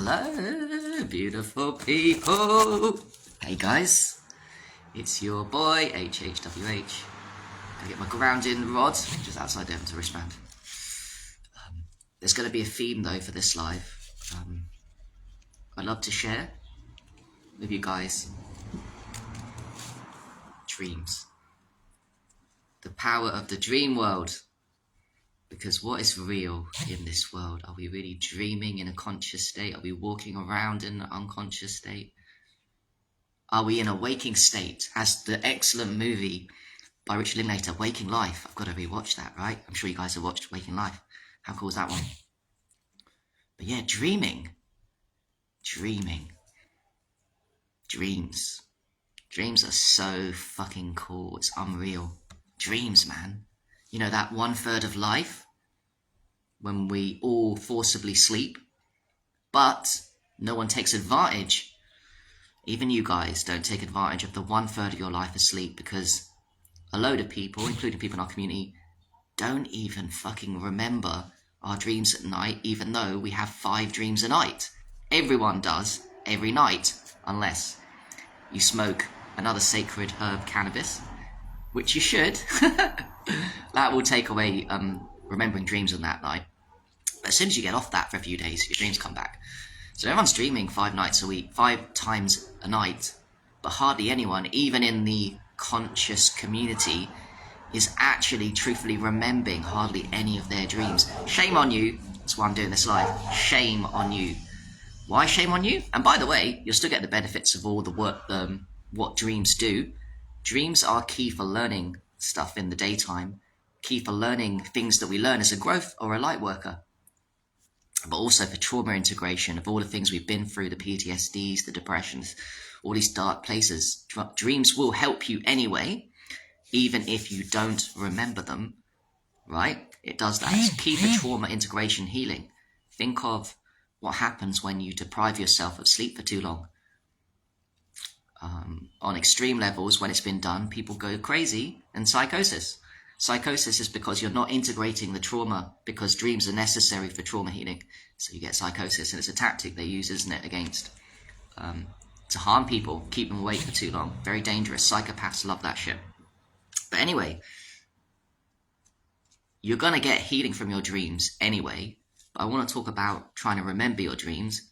Hello, beautiful people. Hey guys, it's your boy HHWH. I get my grounding rod just outside there to wristband. There's going to be a theme though for this live. I'd love to share with you guys dreams. The power of the dream world. Because what is real in this world? Are we really dreaming in a conscious state? Are we walking around in an unconscious state? Are we in a waking state? As the excellent movie by Richard Linklater, Waking Life. I've got to rewatch that, right? I'm sure you guys have watched Waking Life. How cool is that one? But yeah, dreaming. Dreams. Dreams are so fucking cool. It's unreal. Dreams, man. You know, that 1/3 of life when we all forcibly sleep, but no one takes advantage. Even you guys don't take advantage of the 1/3 of your life asleep because a load of people, including people in our community, don't even fucking remember our dreams at night, even though we have 5 dreams a night. Everyone does every night, unless you smoke another sacred herb, cannabis, which you should. That will take away remembering dreams on that night. But as soon as you get off that for a few days, your dreams come back. So everyone's dreaming 5 nights a week, 5 times a night, but hardly anyone, even in the conscious community, is actually truthfully remembering hardly any of their dreams. Shame on you. That's why I'm doing this live. Shame on you. Why shame on you? And by the way, you'll still get the benefits of all the work, what dreams do. Dreams are key for learning stuff in the daytime, key for learning things that we learn as a growth or a light worker, but also for trauma integration of all the things we've been through, the PTSDs, the depressions, all these dark places. Dreams will help you anyway, even if you don't remember them, right? It does that. It's key for trauma integration healing. Think of what happens when you deprive yourself of sleep for too long. On extreme levels, when it's been done, people go crazy and psychosis. Psychosis is because you're not integrating the trauma, because dreams are necessary for trauma healing. So you get psychosis, and it's a tactic they use, isn't it, against to harm people, keep them awake for too long. Very dangerous. Psychopaths love that shit. But anyway, you're going to get healing from your dreams anyway. But I want to talk about trying to remember your dreams,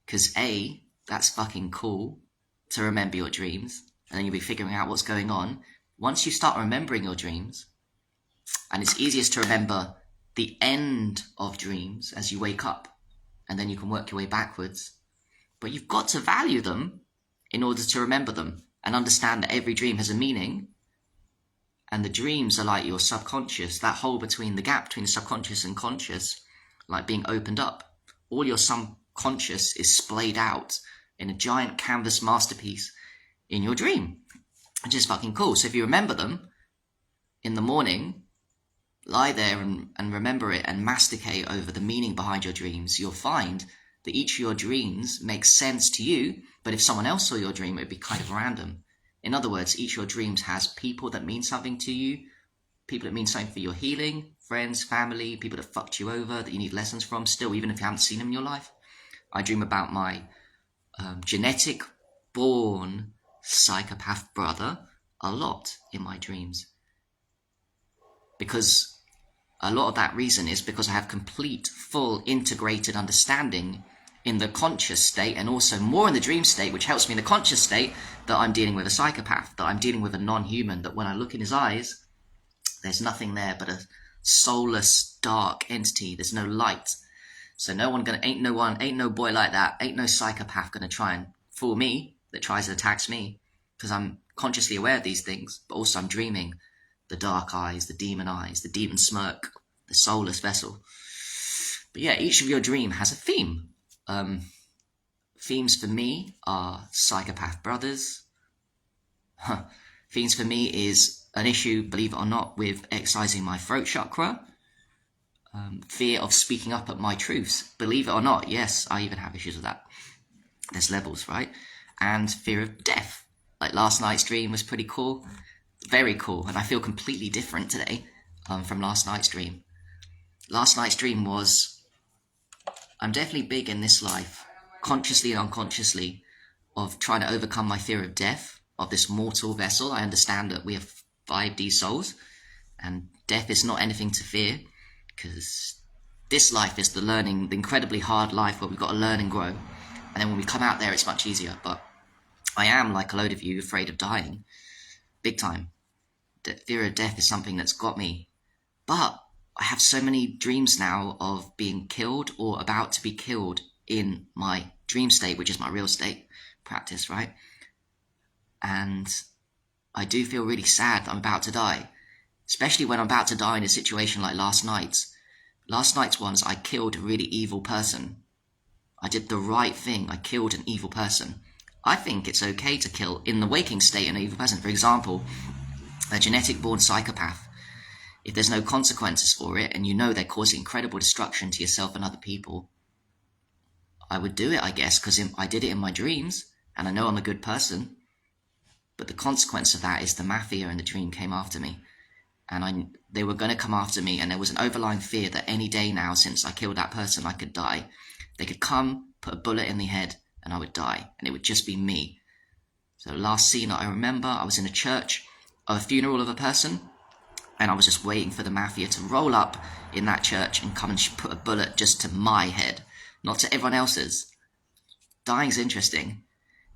because A, that's fucking cool to remember your dreams, and then you'll be figuring out what's going on. Once you start remembering your dreams, and it's easiest to remember the end of dreams as you wake up, and then you can work your way backwards. But you've got to value them in order to remember them and understand that every dream has a meaning. And the dreams are like your subconscious, that hole between the gap between the subconscious and conscious, like being opened up. All your subconscious is splayed out in a giant canvas masterpiece in your dream, which is fucking cool. So if you remember them in the morning, lie there and remember it and masticate over the meaning behind your dreams, you'll find that each of your dreams makes sense to you, but if someone else saw your dream, it would be kind of random. In other words, each of your dreams has people that mean something to you, people that mean something for your healing, friends, family, people that fucked you over, that you need lessons from still, even if you haven't seen them in your life. I dream about my genetic born psychopath brother a lot in my dreams, because a lot of that reason is because I have complete, full, integrated understanding in the conscious state, and also more in the dream state, which helps me in the conscious state, that I'm dealing with a psychopath, that I'm dealing with a non-human, that when I look in his eyes, there's nothing there but a soulless, dark entity. There's no light. So ain't no boy like that, ain't no psychopath gonna try and fool me, that tries and attacks me, because I'm consciously aware of these things, but also I'm dreaming the dark eyes, the demon smirk, the soulless vessel. But yeah, each of your dream has a theme. Themes for me are psychopath brothers. Themes for me is an issue, believe it or not, with exercising my throat chakra. Fear of speaking up at my truths. Believe it or not, yes, I even have issues with that. There's levels, right? And fear of death. Like last night's dream was pretty cool. Very cool. And I feel completely different today from last night's dream. Last night's dream was I'm definitely big in this life, consciously and unconsciously, of trying to overcome my fear of death, of this mortal vessel. I understand that we have 5D souls, and death is not anything to fear, because this life is the learning, the incredibly hard life where we've got to learn and grow. And then when we come out there, it's much easier. But I am, like a load of you, afraid of dying. Big time. The fear of death is something that's got me. But I have so many dreams now of being killed or about to be killed in my dream state, which is my real state practice, right? And I do feel really sad that I'm about to die, especially when I'm about to die in a situation like last night's. Last night's ones, I killed a really evil person. I did the right thing. I killed an evil person. I think it's okay to kill in the waking state an evil person. For example, a genetic born psychopath. If there's no consequences for it and you know they're causing incredible destruction to yourself and other people, I would do it, I guess, because I did it in my dreams and I know I'm a good person. But the consequence of that is the mafia in the dream came after me. And they were going to come after me, and there was an overlying fear that any day now, since I killed that person, I could die. They could come, put a bullet in the head, and I would die, and it would just be me. So the last scene that I remember, I was in a church, a funeral of a person, and I was just waiting for the mafia to roll up in that church and come and put a bullet just to my head, not to everyone else's. Dying's interesting,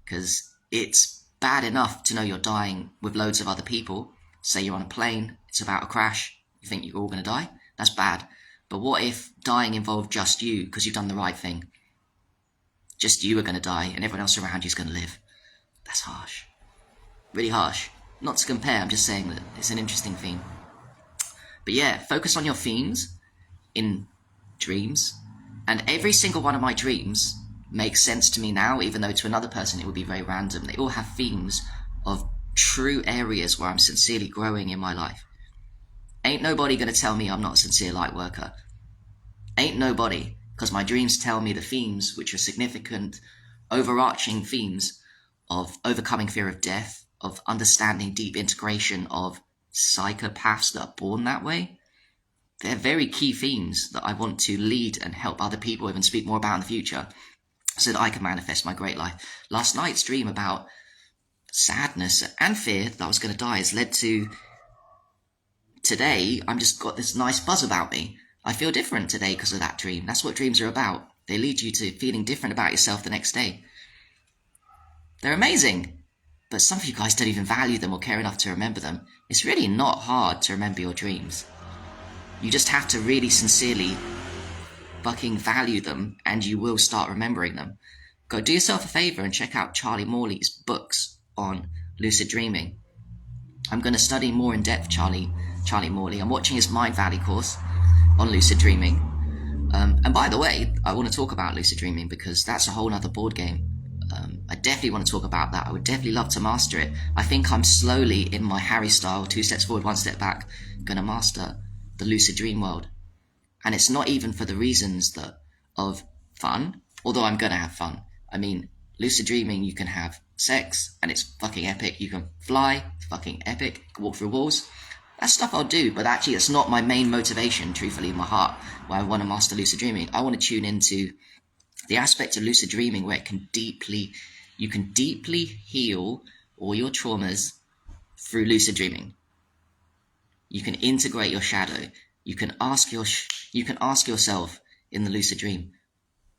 because it's bad enough to know you're dying with loads of other people. Say you're on a plane, it's about a crash, you think you're all going to die? That's bad. But what if dying involved just you because you've done the right thing? Just you are going to die and everyone else around you is going to live. That's harsh. Really harsh. Not to compare, I'm just saying that it's an interesting theme. But yeah, focus on your themes in dreams. And every single one of my dreams makes sense to me now, even though to another person it would be very random. They all have themes of true areas where I'm sincerely growing in my life. Ain't nobody going to tell me I'm not a sincere light worker. Ain't nobody, because my dreams tell me the themes, which are significant, overarching themes of overcoming fear of death, of understanding deep integration of psychopaths that are born that way. They're very key themes that I want to lead and help other people with and speak more about in the future so that I can manifest my great life. Last night's dream about sadness and fear that I was going to die has led to today. I'm just got this nice buzz about me. I feel different today because of that dream. That's what dreams are about. They lead you to feeling different about yourself the next day. They're amazing, but some of you guys don't even value them or care enough to remember them. It's really not hard to remember your dreams. You just have to really sincerely fucking value them and you will start remembering them. Go do yourself a favor and check out Charlie Morley's books on lucid dreaming. I'm going to study more in depth Charlie Morley. I'm watching his Mind Valley course on lucid dreaming. And by the way, I want to talk about lucid dreaming because that's a whole other board game. I definitely want to talk about that. I would definitely love to master it. I think I'm slowly, in my Harry style, 2 steps forward, 1 step back, going to master the lucid dream world. And it's not even for the reasons of fun, although I'm going to have fun. I mean, lucid dreaming, you can have sex, and it's fucking epic. You can fly, it's fucking epic. You can walk through walls. That's stuff I'll do, but actually it's not my main motivation, truthfully, in my heart, why I want to master lucid dreaming. I want to tune into the aspect of lucid dreaming where you can deeply heal all your traumas through lucid dreaming. You can integrate your shadow. You can ask yourself in the lucid dream,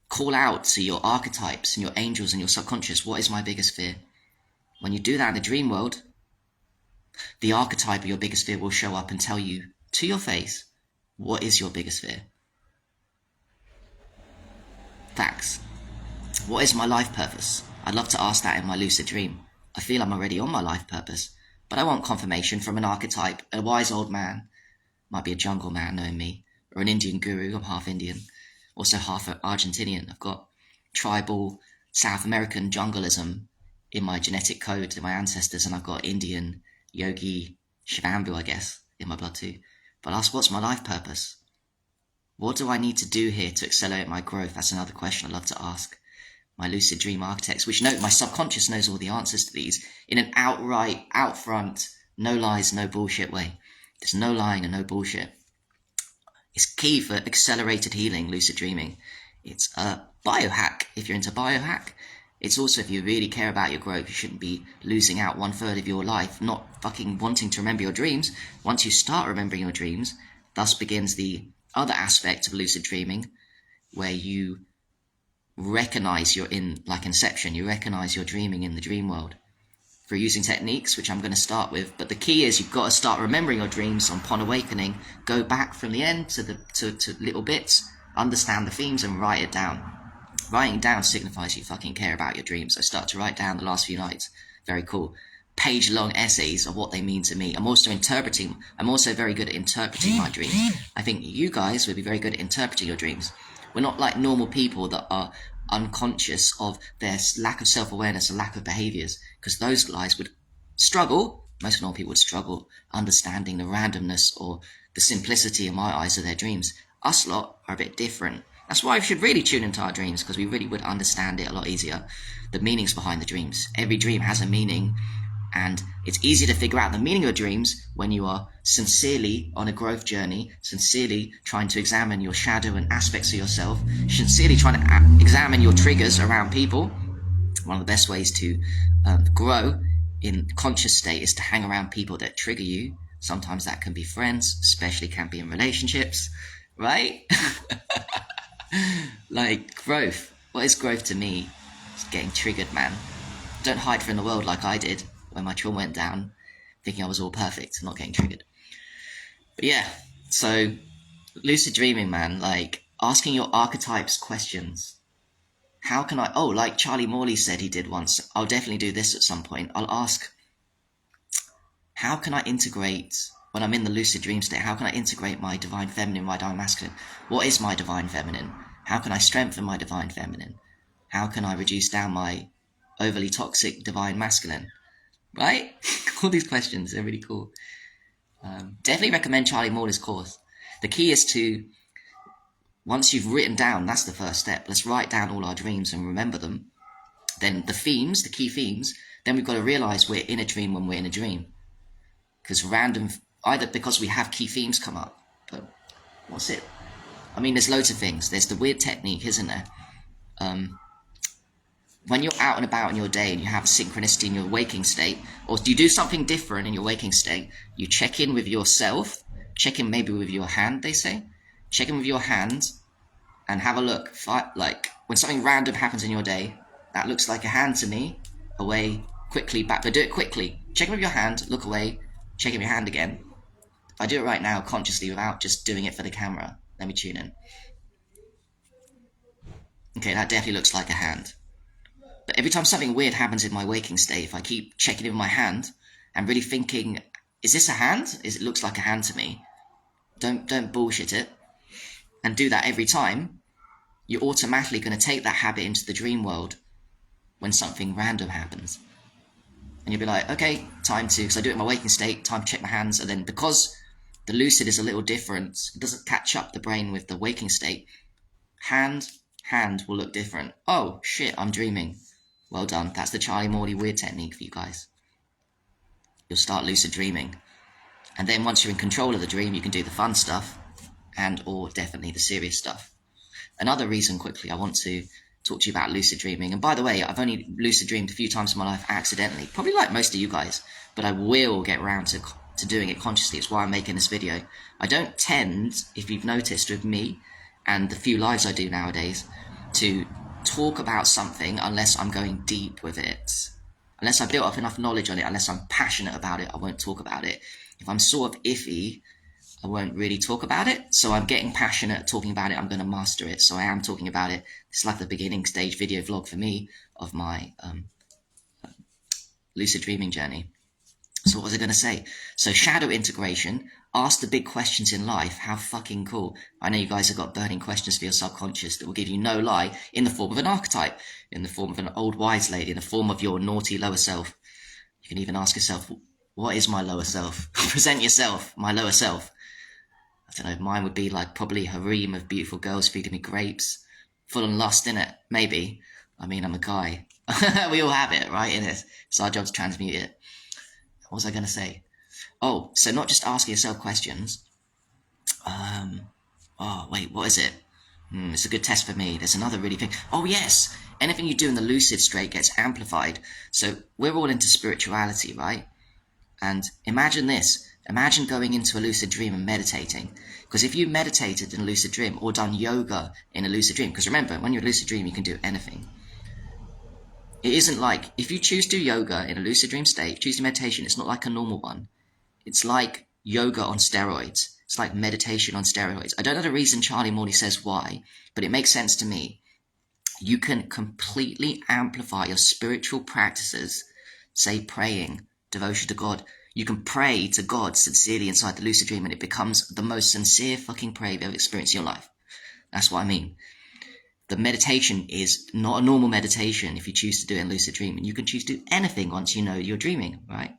call out to your archetypes and your angels and your subconscious, what is my biggest fear? When you do that in the dream world, the archetype of your biggest fear will show up and tell you to your face, what is your biggest fear? Facts. What is my life purpose? I'd love to ask that in my lucid dream. I feel I'm already on my life purpose, but I want confirmation from an archetype, a wise old man. Might be a jungle man knowing me, or an Indian guru. I'm half Indian, also half Argentinian. I've got tribal South American jungleism in my genetic code, in my ancestors, and I've got Indian yogi Shivambu, I guess, in my blood too. But ask, what's my life purpose? What do I need to do here to accelerate my growth? That's another question I'd love to ask my lucid dream architects, which my subconscious knows all the answers to these in an outright, out front, no lies, no bullshit way. There's no lying and no bullshit. It's key for accelerated healing, lucid dreaming. It's a biohack if you're into biohack. It's also if you really care about your growth, you shouldn't be losing out 1/3 of your life not fucking wanting to remember your dreams. Once you start remembering your dreams, thus begins the other aspect of lucid dreaming, where you recognize you're in, like Inception, you recognize you're dreaming in the dream world through using techniques, which I'm going to start with. But the key is you've got to start remembering your dreams upon awakening. Go back from the end to little bits, understand the themes, and write it down. Writing down signifies you fucking care about your dreams. I start to write down the last few nights. Very cool. Page-long essays of what they mean to me. I'm also very good at interpreting my dreams. I think you guys would be very good at interpreting your dreams. We're not like normal people that are unconscious of their lack of self-awareness and lack of behaviors, because those guys would struggle. Most normal people would struggle understanding the randomness or the simplicity, in my eyes, of their dreams. Us lot are a bit different. That's why we should really tune into our dreams, because we really would understand it a lot easier. The meanings behind the dreams. Every dream has a meaning, and it's easy to figure out the meaning of your dreams when you are sincerely on a growth journey, sincerely trying to examine your shadow and aspects of yourself, sincerely trying to examine your triggers around people. One of the best ways to grow in conscious state is to hang around people that trigger you. Sometimes that can be friends, especially can be in relationships, right? Like growth. What is growth to me? It's getting triggered, man. Don't hide from the world like I did when my trauma went down, thinking I was all perfect and not getting triggered. But yeah, so lucid dreaming, man, like asking your archetypes questions. How can I, like Charlie Morley said he did once, I'll definitely do this at some point. I'll ask, how can I integrate, when I'm in the lucid dream state, how can I integrate my divine feminine, my divine masculine? What is my divine feminine? How can I strengthen my divine feminine? How can I reduce down my overly toxic divine masculine? Right? All these questions, they're really cool. Definitely recommend Charlie Morley's course. The key is to, once you've written down, that's the first step. Let's write down all our dreams and remember them. Then the themes, the key themes, then we've got to realize we're in a dream when we're in a dream. Because either because we have key themes come up, but what's it? I mean, there's loads of things. There's the weird technique, isn't there? When you're out and about in your day and you have synchronicity in your waking state, or you do something different in your waking state, you check in with yourself, check in maybe with your hand, they say. Check in with your hand and have a look. Like, when something random happens in your day, that looks like a hand to me, away, quickly, back, but do it quickly. Check in with your hand, look away, check in with your hand again. If I do it right now consciously without just doing it for the camera, let me tune in. Okay, that definitely looks like a hand. But every time something weird happens in my waking state, if I keep checking in with my hand and really thinking, is this a hand? It looks like a hand to me. Don't bullshit it. And do that every time. You're automatically going to take that habit into the dream world when something random happens. And you'll be like, okay, time to, because I do it in my waking state, time to check my hands. And then because the lucid is a little different, it doesn't catch up the brain with the waking state, hand will look different. Oh, shit, I'm dreaming. Well done. That's the Charlie Morley weird technique for you guys. You'll start lucid dreaming. And then once you're in control of the dream, you can do the fun stuff and or definitely the serious stuff. Another reason, quickly, I want to talk to you about lucid dreaming. And by the way, I've only lucid dreamed a few times in my life accidentally, probably like most of you guys, but I will get around to doing it consciously. It's why I'm making this video. I don't tend, if you've noticed with me and the few lives I do nowadays, to talk about something unless I'm going deep with it. Unless I built up enough knowledge on it, unless I'm passionate about it, I won't talk about it. If I'm sort of iffy, I won't really talk about it. So I'm getting passionate talking about it. I'm going to master it. So I am talking about it. It's like the beginning stage video vlog for me of my lucid dreaming journey. So what was I going to say? So shadow integration. Ask the big questions in life. How fucking cool. I know you guys have got burning questions for your subconscious that will give you no lie in the form of an archetype, in the form of an old wise lady, in the form of your naughty lower self. You can even ask yourself, what is my lower self? Present yourself, my lower self. I don't know, mine would be like probably a harem of beautiful girls feeding me grapes. Full on lust, innit? Maybe. I mean, I'm a guy. We all have it, right? Innit? It's our job to transmute it. What was I going to say? Oh, so not just asking yourself questions. Wait, what is it? It's a good test for me. There's another really thing. Oh yes, anything you do in the lucid state gets amplified. So we're all into spirituality, right? And imagine this. Imagine going into a lucid dream and meditating. Because if you meditated in a lucid dream or done yoga in a lucid dream, because remember, when you're in a lucid dream, you can do anything. It isn't like, if you choose to do yoga in a lucid dream state, choose to meditation, it's not like a normal one. It's like yoga on steroids. It's like meditation on steroids. I don't know the reason Charlie Morley says why, but it makes sense to me. You can completely amplify your spiritual practices, say praying, devotion to God. You can pray to God sincerely inside the lucid dream and it becomes the most sincere fucking prayer you've ever experienced in your life. That's what I mean. The meditation is not a normal meditation if you choose to do it in lucid dream. And you can choose to do anything once you know you're dreaming, right?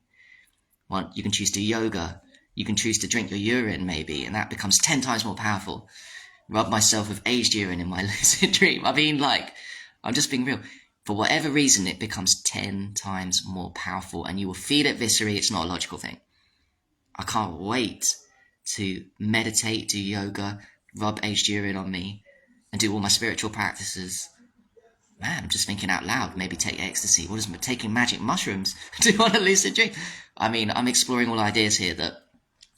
You can choose to do yoga. You can choose to drink your urine maybe, and that becomes 10 times more powerful. Rub myself with aged urine in my lucid dream. I mean, like, I'm just being real. For whatever reason, it becomes 10 times more powerful, and you will feel it viscerally. It's not a logical thing. I can't wait to meditate, do yoga, rub aged urine on me, and do all my spiritual practices. Man, I'm just thinking out loud. Maybe take ecstasy. What is taking magic mushrooms do on a lucid dream? I mean, I'm exploring all ideas here that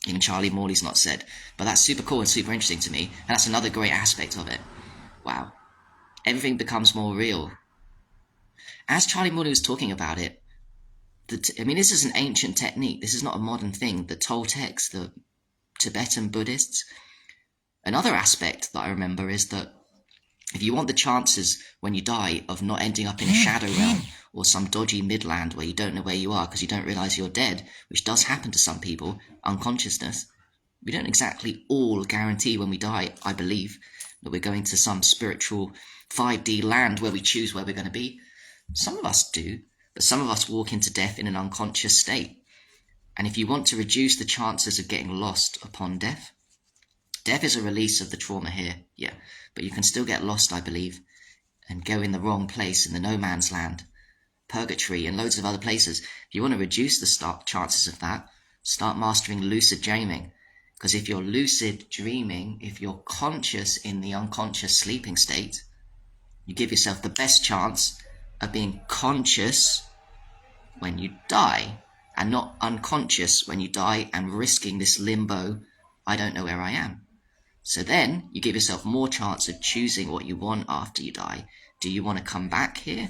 even Charlie Morley's not said. But that's super cool and super interesting to me. And that's another great aspect of it. Wow. Everything becomes more real. As Charlie Morley was talking about it, this is an ancient technique. This is not a modern thing. The Toltecs, the Tibetan Buddhists. Another aspect that I remember is that if you want the chances when you die of not ending up in a shadow realm or some dodgy midland where you don't know where you are because you don't realize you're dead, which does happen to some people, unconsciousness, we don't exactly all guarantee when we die, I believe, that we're going to some spiritual 5D land where we choose where we're going to be. Some of us do, but some of us walk into death in an unconscious state. And if you want to reduce the chances of getting lost upon death, death is a release of the trauma here, yeah, but you can still get lost, I believe, and go in the wrong place in the no man's land, purgatory, and loads of other places. If you want to reduce the chances of that, start mastering lucid dreaming. Because if you're lucid dreaming, if you're conscious in the unconscious sleeping state, you give yourself the best chance of being conscious when you die, and not unconscious when you die and risking this limbo, I don't know where I am. So then you give yourself more chance of choosing what you want after you die. Do you want to come back here,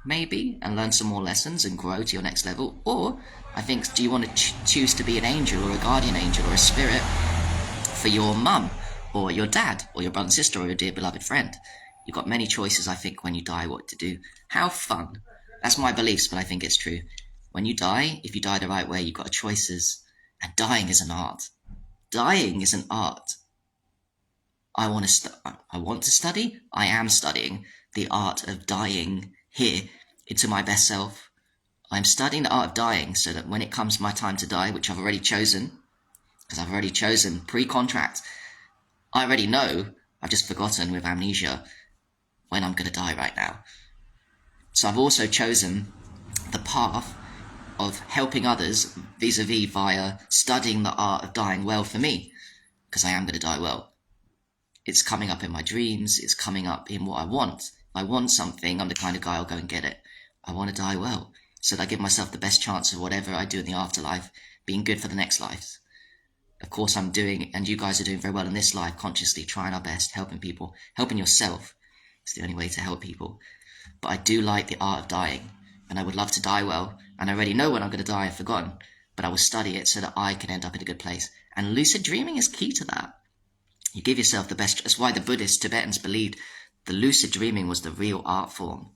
maybe, and learn some more lessons and grow to your next level? Or, I think, do you want to choose to be an angel or a guardian angel or a spirit for your mum or your dad or your brother and sister or your dear beloved friend? You've got many choices, I think, when you die what to do. How fun. That's my beliefs, but I think it's true. When you die, if you die the right way, you've got choices. And dying is an art. Dying is an art. I want to study. I am studying the art of dying here into my best self. I'm studying the art of dying so that when it comes my time to die, which I've already chosen, because I've already chosen pre-contract, I already know, I've just forgotten with amnesia, when I'm going to die right now. So I've also chosen the path of helping others vis-a-vis via studying the art of dying well for me, because I am going to die well. It's coming up in my dreams. It's coming up in what I want. If I want something, I'm the kind of guy I'll go and get it. I want to die well, so that I give myself the best chance of whatever I do in the afterlife being good for the next life. Of course, I'm doing, and you guys are doing very well in this life, consciously trying our best, helping people, helping yourself. It's the only way to help people. But I do like the art of dying, and I would love to die well, and I already know when I'm going to die, I've forgotten, but I will study it so that I can end up in a good place. And lucid dreaming is key to that. You give yourself the best. That's why the Buddhists, Tibetans believed the lucid dreaming was the real art form.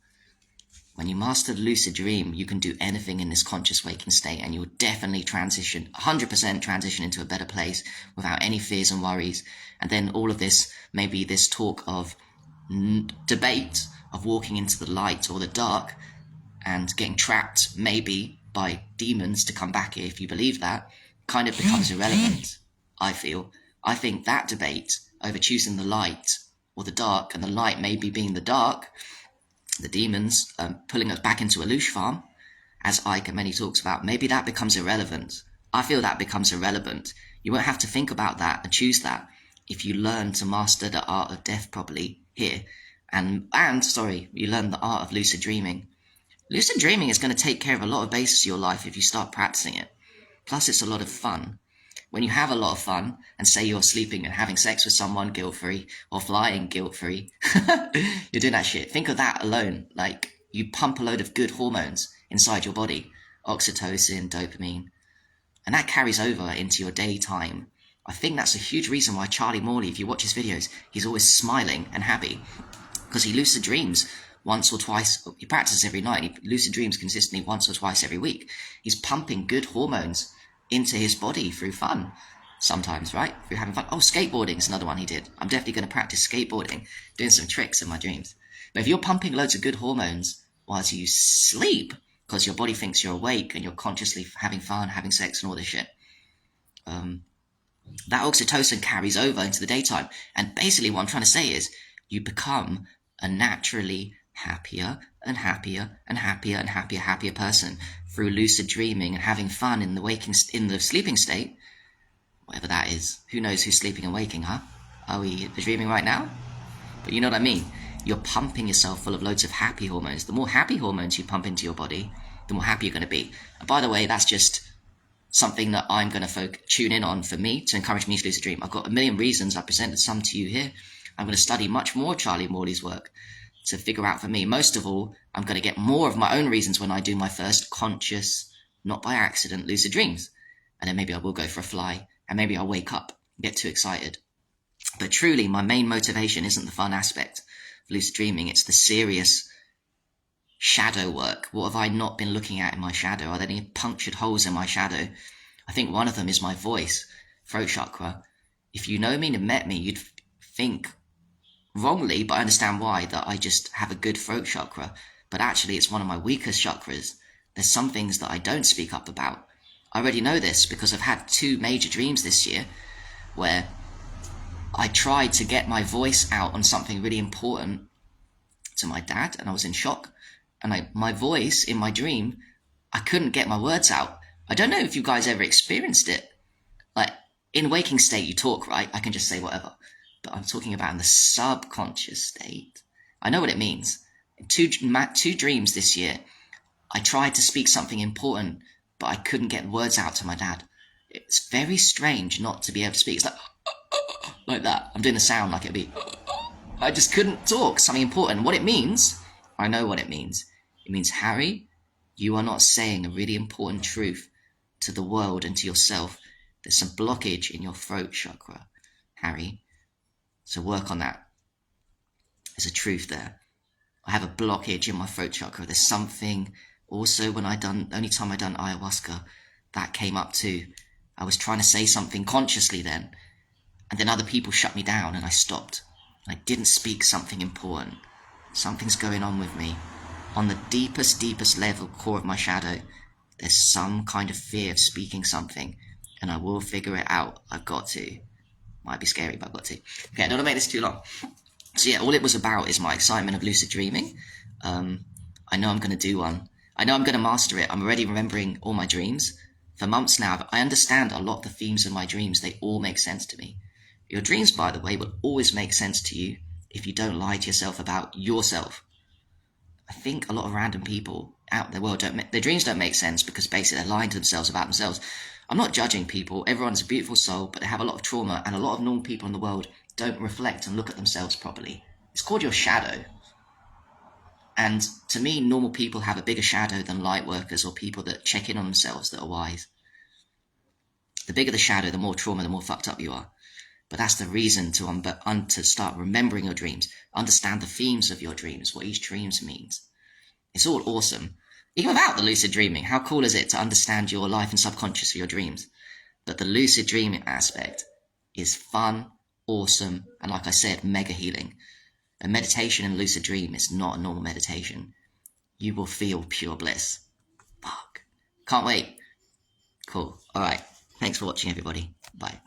When you master the lucid dream, you can do anything in this conscious waking state, and you will definitely transition, 100% transition into a better place without any fears and worries. And then all of this, maybe this talk of debate of walking into the light or the dark and getting trapped maybe by demons to come back here, if you believe that, kind of becomes irrelevant, I feel. I think that debate over choosing the light or the dark, and the light maybe being the dark, the demons pulling us back into a loosh farm, as Ike and many talks about, maybe that becomes irrelevant. I feel that becomes irrelevant. You won't have to think about that and choose that. if you learn to master the art of death properly here, and sorry, you learn the art of lucid dreaming. Lucid dreaming is going to take care of a lot of bases of your life if you start practicing it. Plus, it's a lot of fun. When you have a lot of fun, and say you're sleeping and having sex with someone guilt-free, or flying guilt-free, you're doing that shit. Think of that alone. Like, you pump a load of good hormones inside your body. Oxytocin, dopamine. And that carries over into your daytime. I think that's a huge reason why Charlie Morley, if you watch his videos, he's always smiling and happy. Because he lucid dreams once or twice. He practices every night. He lucid dreams consistently once or twice every week. He's pumping good hormones into his body through fun. Sometimes, right? Through having fun. Oh, skateboarding is another one he did. I'm definitely going to practice skateboarding, doing some tricks in my dreams. But if you're pumping loads of good hormones whilst you sleep, because your body thinks you're awake and you're consciously having fun, having sex and all this shit, that oxytocin carries over into the daytime. And basically what I'm trying to say is you become a naturally happier and happier and happier and happier person through lucid dreaming and having fun in the sleeping state, whatever that is. Who knows who's sleeping and waking, huh? Are we dreaming right now? But you know what I mean? You're pumping yourself full of loads of happy hormones. The more happy hormones you pump into your body, the more happy you're going to be. And by the way, that's just something that I'm going to tune in on for me to encourage me to lucid dream. I've got a million reasons. I presented some to you here. I'm going to study much more Charlie Morley's work to figure out for me. Most of all, I'm going to get more of my own reasons when I do my first conscious, not by accident, lucid dreams. And then maybe I will go for a fly, and maybe I'll wake up and get too excited. But truly, my main motivation isn't the fun aspect of lucid dreaming. It's the serious shadow work. What have I not been looking at in my shadow? Are there any punctured holes in my shadow? I think one of them is my voice, throat chakra. If you know me and met me, you'd think wrongly, but I understand why, that I just have a good throat chakra. But actually, it's one of my weakest chakras. There's some things that I don't speak up about. I already know this because I've had 2 major dreams this year where I tried to get my voice out on something really important to my dad, and I was in shock. And my voice in my dream, I couldn't get my words out. I don't know if you guys ever experienced it. Like, in waking state, you talk, right? I can just say whatever. But I'm talking about in the subconscious state. I know what it means. In two dreams this year, I tried to speak something important, but I couldn't get words out to my dad. It's very strange not to be able to speak. It's like that. I'm doing the sound like it'd be. I just couldn't talk something important. What it means, I know what it means. It means, Harry, you are not saying a really important truth to the world and to yourself. There's some blockage in your throat chakra, Harry. So work on that. There's a truth there. I have a blockage in my throat chakra. There's something also when the only time I done ayahuasca, that came up too. I was trying to say something consciously then, and then other people shut me down and I stopped. I didn't speak something important. Something's going on with me. On the deepest level, core of my shadow, there's some kind of fear of speaking something, and I will figure it out. I've got to. Might be scary, but I've got to. Okay, I don't want to make this too long. So yeah, all it was about is my excitement of lucid dreaming. I know I'm going to do one. I know I'm going to master it. I'm already remembering all my dreams. For months now, I understand a lot of the themes of my dreams. They all make sense to me. Your dreams, by the way, will always make sense to you if you don't lie to yourself about yourself. I think a lot of random people out in the world, their dreams don't make sense because basically they're lying to themselves about themselves. I'm not judging people. Everyone's a beautiful soul, but they have a lot of trauma, and a lot of normal people in the world don't reflect and look at themselves properly. It's called your shadow. And to me, normal people have a bigger shadow than light workers or people that check in on themselves that are wise. The bigger the shadow, the more trauma, the more fucked up you are. But that's the reason to start remembering your dreams, understand the themes of your dreams, what each dream means. It's all awesome. Even without the lucid dreaming, how cool is it to understand your life and subconscious of your dreams? But the lucid dreaming aspect is fun, awesome, and like I said, mega healing. A meditation and lucid dream is not a normal meditation. You will feel pure bliss. Fuck. Can't wait. Cool. All right. Thanks for watching, everybody. Bye.